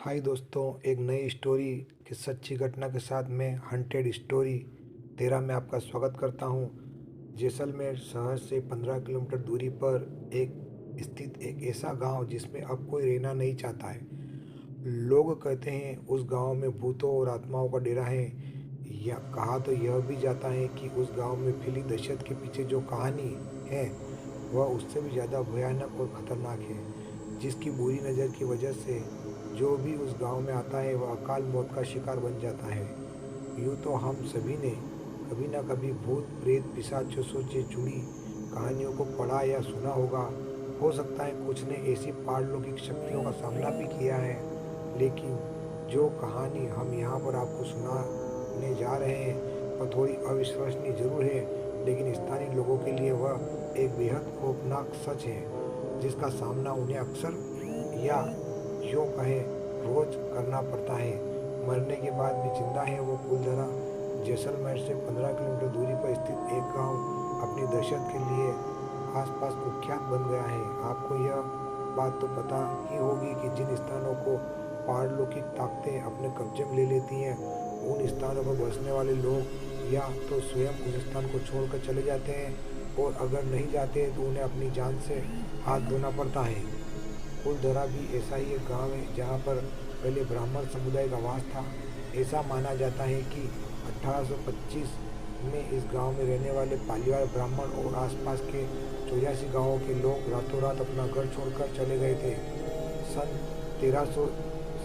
हाय दोस्तों, एक नई स्टोरी की सच्ची घटना के साथ मैं हंटेड स्टोरी 13 में आपका स्वागत करता हूँ। जैसलमेर शहर से 15 किलोमीटर दूरी पर स्थित एक ऐसा गांव जिसमें अब कोई रहना नहीं चाहता है। लोग कहते हैं उस गांव में भूतों और आत्माओं का डेरा है। या कहा तो यह भी जाता है कि उस गांव में फैली दहशत के पीछे जो कहानी है वह उससे भी ज़्यादा भयानक और ख़तरनाक है, जिसकी बुरी नज़र की वजह से जो भी उस गांव में आता है वह अकाल मौत का शिकार बन जाता है। यूँ तो हम सभी ने कभी ना कभी भूत प्रेत पिशाचों से जुड़ी कहानियों को पढ़ा या सुना होगा। हो सकता है कुछ ने ऐसी पारलौकिक शक्तियों का सामना भी किया है, लेकिन जो कहानी हम यहाँ पर आपको सुनाने जा रहे हैं वह थोड़ी अविश्वसनीय जरूर है, लेकिन स्थानीय लोगों के लिए वह एक बेहद खौफनाक सच है जिसका सामना उन्हें अक्सर या यूँ कहें रोज करना पड़ता है। मरने के बाद भी जिंदा है वो कुलधरा। जैसलमेर से 15 किलोमीटर दूरी पर स्थित एक गांव अपनी दहशत के लिए आसपास कुख्यात बन गया है। आपको यह बात तो पता ही होगी कि जिन स्थानों को पारलौकिक ताकतें अपने कब्जे में ले लेती हैं, उन स्थानों पर बसने वाले लोग या तो स्वयं उस स्थान को छोड़कर चले जाते हैं, और अगर नहीं जाते तो उन्हें अपनी जान से हाथ धोना पड़ता है। कुलधरा भी ऐसा ही एक गांव है जहां पर पहले ब्राह्मण समुदाय का वास था। ऐसा माना जाता है कि 1825 में इस गांव में रहने वाले पालीवाल ब्राह्मण और आसपास के 84 गांवों के लोग रातों रात अपना घर छोड़कर चले गए थे। सन 1300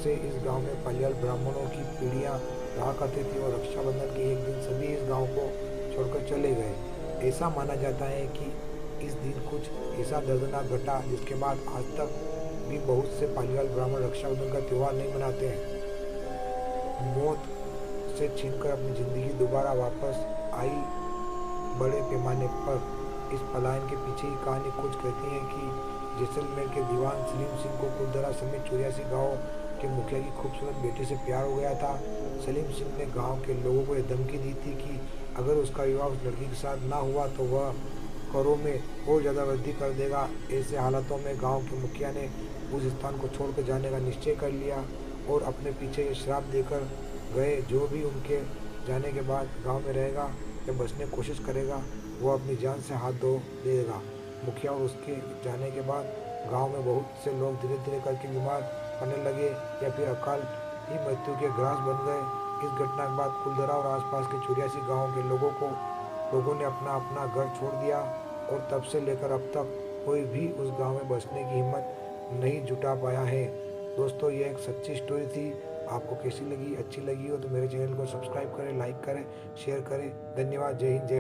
से इस गांव में पालीवाल ब्राह्मणों की पीढ़ियां रहा करती थी और रक्षाबंधन के एक दिन सभी इस गांव को छोड़कर चले गए। ऐसा माना जाता है कि इस दिन कुछ ऐसा दर्दनाक घटा जिसके बाद आज तक भी बहुत से पालीवाल ब्राह्मण रक्षाबंधन का त्यौहार नहीं मनाते हैं। मौत से छीनकर अपनी जिंदगी दोबारा वापस आई बड़े पैमाने पर इस पलायन के पीछे की कहानी कुछ कहती है कि जैसलमेर के दीवान सलीम सिंह को कुलधरा समेत 84 गाँव के मुखिया की खूबसूरत बेटी से प्यार हो गया था। सलीम सिंह ने गांव के लोगों को यह धमकी दी थी कि अगर उसका विवाह उस लड़की के साथ ना हुआ तो वह करों में और ज़्यादा वृद्धि कर देगा। ऐसे हालातों में गांव के मुखिया ने उस स्थान को छोड़कर जाने का निश्चय कर लिया और अपने पीछे ये श्राप देकर गए, जो भी उनके जाने के बाद गांव में रहेगा या बचने की कोशिश करेगा वो अपनी जान से हाथ धो देगा। मुखिया और उसके जाने के बाद गांव में बहुत से लोग धीरे धीरे करके बीमार पड़ने लगे या फिर अकाल ही मृत्यु के ग्रास बन गए। इस घटना के बाद कुलधरा और आसपास के 84 गाँव के लोगों ने अपना अपना घर छोड़ दिया, और तब से लेकर अब तक कोई भी उस गांव में बसने की हिम्मत नहीं जुटा पाया है। दोस्तों, ये एक सच्ची स्टोरी थी। आपको कैसी लगी? अच्छी लगी हो तो मेरे चैनल को सब्सक्राइब करें, लाइक करें, शेयर करें। धन्यवाद। जय हिंद, जय